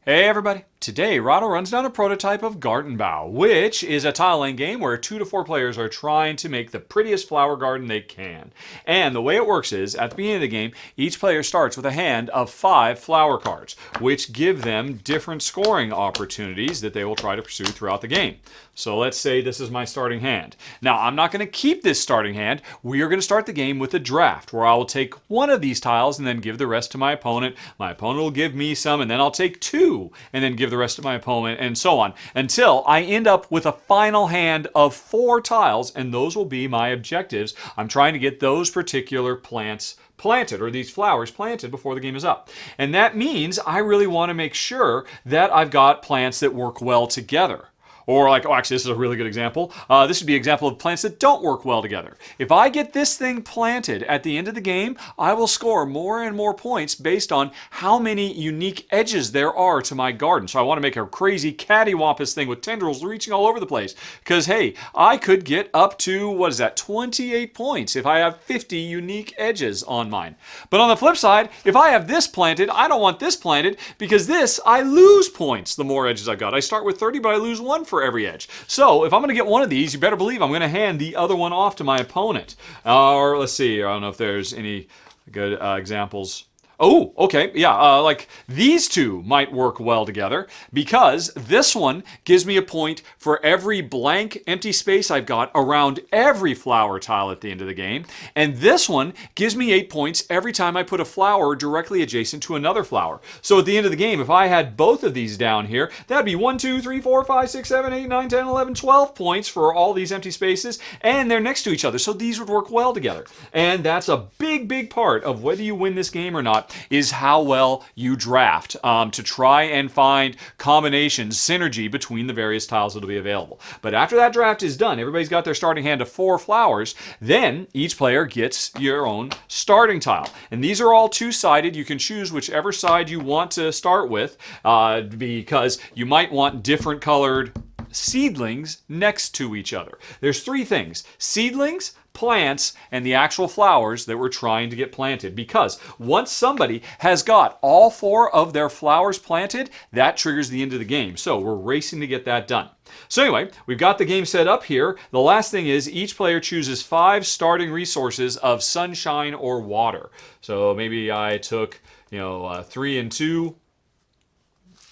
Hey everybody! Today, Rahdo runs down a prototype of Gartenbau, which is a tile laying game where 2 to 4 players are trying to make the prettiest flower garden they can. And the way it works is, at the beginning of the game, each player starts with a hand of 5 flower cards, which give them different scoring opportunities that they will try to pursue throughout the game. So let's say this is my starting hand. Now, I'm not going to keep this starting hand. We are going to start the game with a draft, where I will take one of these tiles and then give the rest to my opponent. My opponent will give me some, and then I'll take 2 and then give the rest to my opponent, and so on, until I end up with a final hand of 4 tiles, and those will be my objectives. I'm trying to get those particular plants planted, or these flowers planted, before the game is up. And that means I really want to make sure that I've got plants that work well together. Or like, oh, actually, this is a really good example. This would be an example of plants that don't work well together. If I get this thing planted at the end of the game, I will score more and more points based on how many unique edges there are to my garden. So I want to make a crazy cattywampus thing with tendrils reaching all over the place. Because, hey, I could get up to, what is that, 28 points if I have 50 unique edges on mine. But on the flip side, if I have this planted, I don't want this planted, because this, I lose points the more edges I've got. I start with 30, but I lose 1 for every edge. So if I'm going to get one of these, you better believe I'm going to hand the other one off to my opponent. Or let's see, I don't know if there's any good examples. Oh, okay, yeah, like these two might work well together, because this one gives me a point for every blank empty space I've got around every flower tile at the end of the game, and this one gives me 8 points every time I put a flower directly adjacent to another flower. So at the end of the game, if I had both of these down here, that'd be 1, 2, 3, 4, 5, 6, 7, 8, 9, 10, 11, 12 points for all these empty spaces, and they're next to each other, so these would work well together. And that's a big, big part of whether you win this game or not, is how well you draft to try and find combinations, synergy between the various tiles that will be available. But after that draft is done, everybody's got their starting hand of 4 flowers, then each player gets your own starting tile. And these are all 2-sided. You can choose whichever side you want to start with, because you might want different colored seedlings next to each other. There's 3 things: seedlings, plants, and the actual flowers that we're trying to get planted. Because once somebody has got all 4 of their flowers planted, that triggers the end of the game. So we're racing to get that done. So anyway, we've got the game set up here. The last thing is each player chooses 5 starting resources of sunshine or water. So maybe I took, 3 and 2.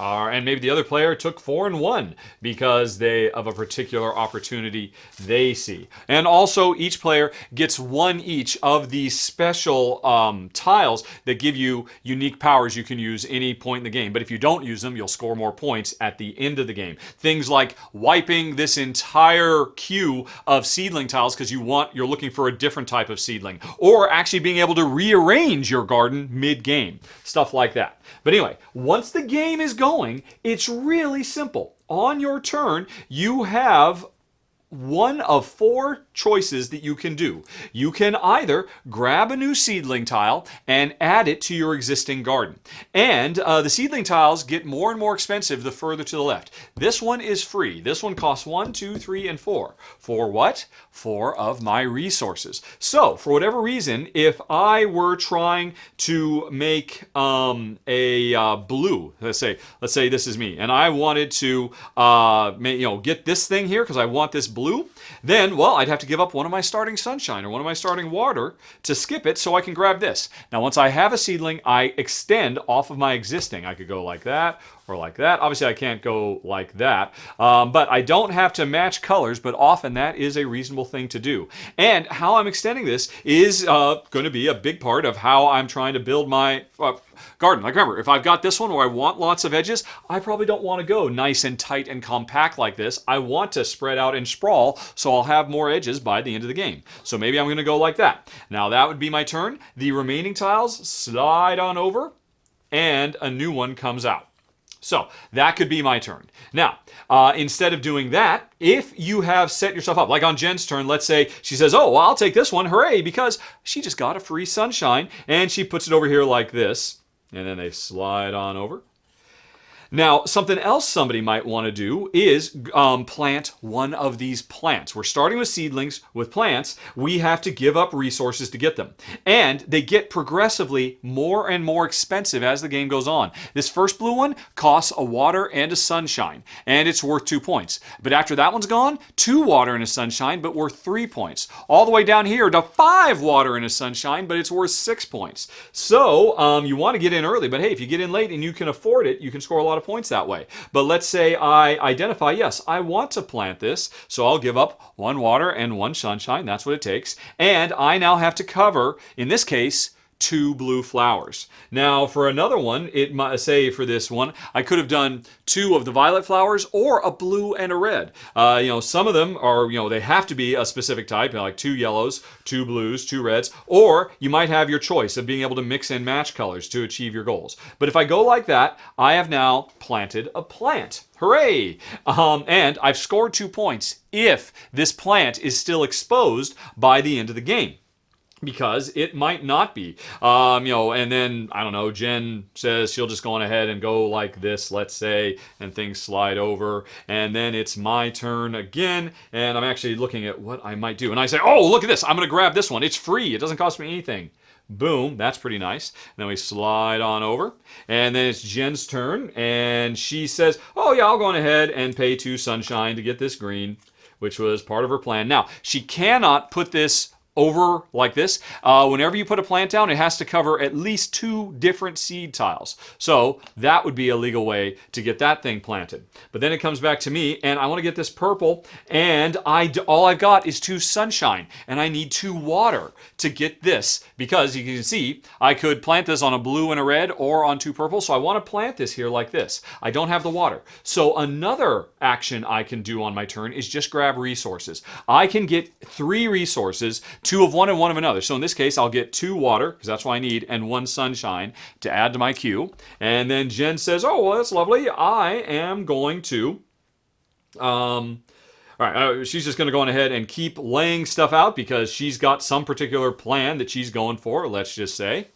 And maybe the other player took 4 and 1 because of a particular opportunity they see. And also, each player gets 1 each of these special tiles that give you unique powers you can use any point in the game. But if you don't use them, you'll score more points at the end of the game. Things like wiping this entire queue of seedling tiles because you're looking for a different type of seedling, or actually being able to rearrange your garden mid-game. Stuff like that. But anyway, once the game is going, it's really simple. On your turn, you have one of 4 choices that you can do. You can either grab a new seedling tile and add it to your existing garden. And the seedling tiles get more and more expensive the further to the left. This one is free. This one costs 1, 2, 3, and 4. For what? 4 of my resources. So, for whatever reason, if I were trying to make a blue, let's say this is me, and I wanted to get this thing here because I want this blue, then, well, I'd have to give up one of my starting sunshine or one of my starting water to skip it so I can grab this. Now, once I have a seedling, I extend off of my existing. I could go like that or like that. Obviously, I can't go like that, but I don't have to match colors, but often that is a reasonable thing to do. And how I'm extending this is going to be a big part of how I'm trying to build my garden. Like, remember, if I've got this one where I want lots of edges, I probably don't want to go nice and tight and compact like this. I want to spread out and sprawl, so I'll have more edges by the end of the game. So maybe I'm going to go like that. Now, that would be my turn. The remaining tiles slide on over, and a new one comes out. So that could be my turn. Now, instead of doing that, if you have set yourself up, like on Jen's turn, let's say she says, oh, well, I'll take this one, hooray, because she just got a free sunshine, and she puts it over here like this, and then they slide on over. Now, something else somebody might want to do is plant one of these plants. We're starting with seedlings. With plants, we have to give up resources to get them. And they get progressively more and more expensive as the game goes on. This first blue one costs a water and a sunshine, and it's worth 2 points. But after that one's gone, 2 water and a sunshine, but worth 3 points. All the way down here to 5 water and a sunshine, but it's worth 6 points. So you want to get in early, but hey, if you get in late and you can afford it, you can score a lot of points that way. But let's say I identify, yes, I want to plant this, so I'll give up 1 water and 1 sunshine. That's what it takes. And I now have to cover, in this case, 2 blue flowers. Now, for another one, it might say for this one, I could have done 2 of the violet flowers or a blue and a red. Some of them are, they have to be a specific type, like 2 yellows, 2 blues, 2 reds, or you might have your choice of being able to mix and match colors to achieve your goals. But if I go like that, I have now planted a plant. Hooray! And I've scored 2 points if this plant is still exposed by the end of the game. Because it might not be. And then, I don't know, Jen says she'll just go on ahead and go like this, let's say, and things slide over. And then it's my turn again, and I'm actually looking at what I might do. And I say, oh, look at this. I'm going to grab this one. It's free. It doesn't cost me anything. Boom, that's pretty nice. Then we slide on over, and then it's Jen's turn, and she says, oh yeah, I'll go on ahead and pay 2 sunshine to get this green, which was part of her plan. Now, she cannot put this over like this. Whenever you put a plant down, it has to cover at least 2 different seed tiles. So that would be a legal way to get that thing planted. But then it comes back to me, and I want to get this purple, and all I've got is 2 sunshine, and I need 2 water to get this, because you can see I could plant this on a blue and a red or on 2 purple, so I want to plant this here like this. I don't have the water. So another action I can do on my turn is just grab resources. I can get 3 resources, 2 of one and 1 of another. So in this case, I'll get 2 water, because that's what I need, and 1 sunshine to add to my queue. And then Jen says, oh, well, that's lovely. I am going to... all right, she's just going to go on ahead and keep laying stuff out because she's got some particular plan that she's going for, let's just say.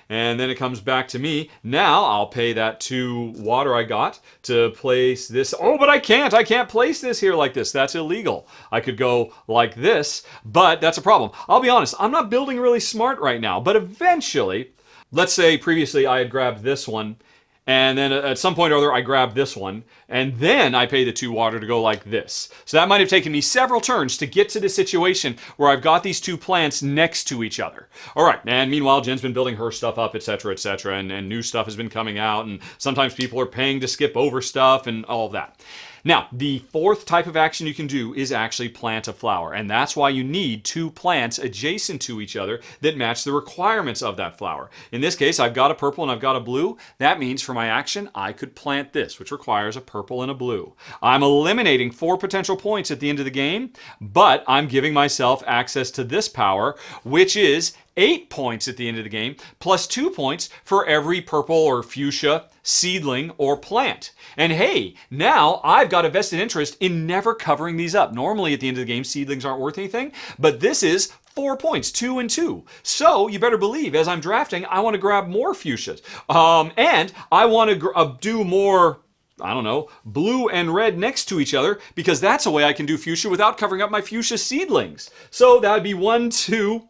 And then it comes back to me. Now I'll pay that 2 water I got to place this. Oh, but I can't place this here like this. That's illegal. I could go like this, but that's a problem. I'll be honest, I'm not building really smart right now, but eventually, let's say previously I had grabbed this one, and then at some point or other, I grabbed this one, and then I pay the 2 water to go like this. So that might have taken me several turns to get to the situation where I've got these 2 plants next to each other. All right, and meanwhile, Jen's been building her stuff up, etc., and new stuff has been coming out, and sometimes people are paying to skip over stuff and all of that. Now, the 4th type of action you can do is actually plant a flower, and that's why you need 2 plants adjacent to each other that match the requirements of that flower. In this case, I've got a purple and I've got a blue. That means for my action, I could plant this, which requires a purple and a blue. I'm eliminating 4 potential points at the end of the game, but I'm giving myself access to this power, which is 8 points at the end of the game, plus 2 points for every purple or fuchsia seedling or plant. And hey, now I've got a vested interest in never covering these up. Normally at the end of the game, seedlings aren't worth anything, but this is 4 points, 2 and 2. So you better believe, as I'm drafting, I want to grab more fuchsias. And I want to do more, I don't know, blue and red next to each other, because that's a way I can do fuchsia without covering up my fuchsia seedlings. So that would be 1, 2,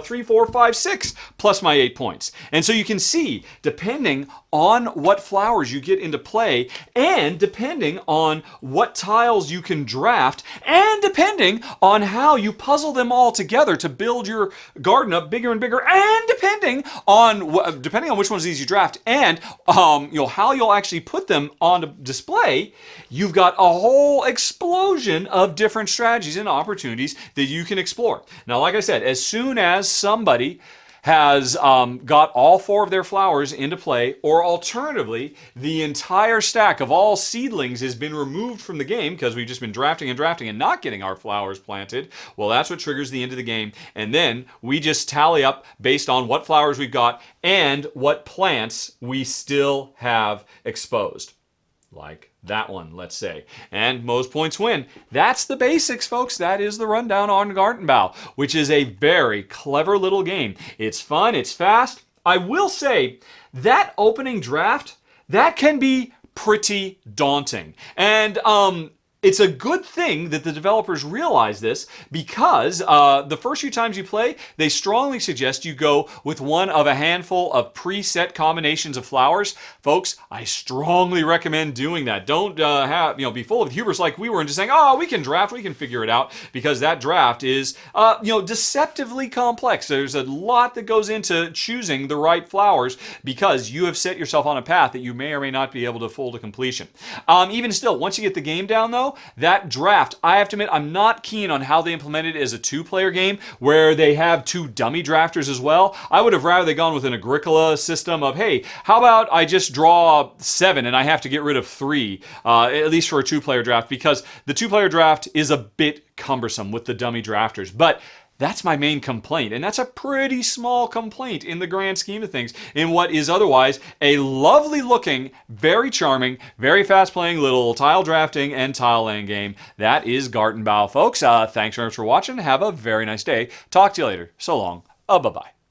3, 4, 5, 6, plus my 8 points. And so you can see, depending on what flowers you get into play, and depending on what tiles you can draft, and depending on how you puzzle them all together to build your garden up bigger and bigger, and depending on which ones of these you draft, and how you'll actually put them on display, you've got a whole explosion of different strategies and opportunities that you can explore. Now, like I said, as soon as somebody has got all 4 of their flowers into play, or alternatively, the entire stack of all seedlings has been removed from the game because we've just been drafting and drafting and not getting our flowers planted, well, that's what triggers the end of the game. And then we just tally up based on what flowers we've got and what plants we still have exposed. Like that one, let's say. And most points win. That's the basics, folks. That is the rundown on Gartenbau, which is a very clever little game. It's fun, it's fast. I will say, that opening draft, that can be pretty daunting. And it's a good thing that the developers realize this, because the first few times you play, they strongly suggest you go with one of a handful of preset combinations of flowers. Folks, I strongly recommend doing that. Don't be full of hubris like we were and just saying, oh, we can draft, we can figure it out, because that draft is deceptively complex. There's a lot that goes into choosing the right flowers, because you have set yourself on a path that you may or may not be able to full to completion. Even still, once you get the game down though, that draft, I have to admit, I'm not keen on how they implemented it as a two-player game where they have two dummy drafters as well. I would have rather they gone with an Agricola system of, hey, how about I just draw 7 and I have to get rid of 3, at least for a two-player draft, because the two-player draft is a bit cumbersome with the dummy drafters. But that's my main complaint, and that's a pretty small complaint in the grand scheme of things in what is otherwise a lovely looking, very charming, very fast playing little tile drafting and tile laying game. That is Gartenbau, folks. Thanks very much for watching. Have a very nice day. Talk to you later. So long. Bye-bye.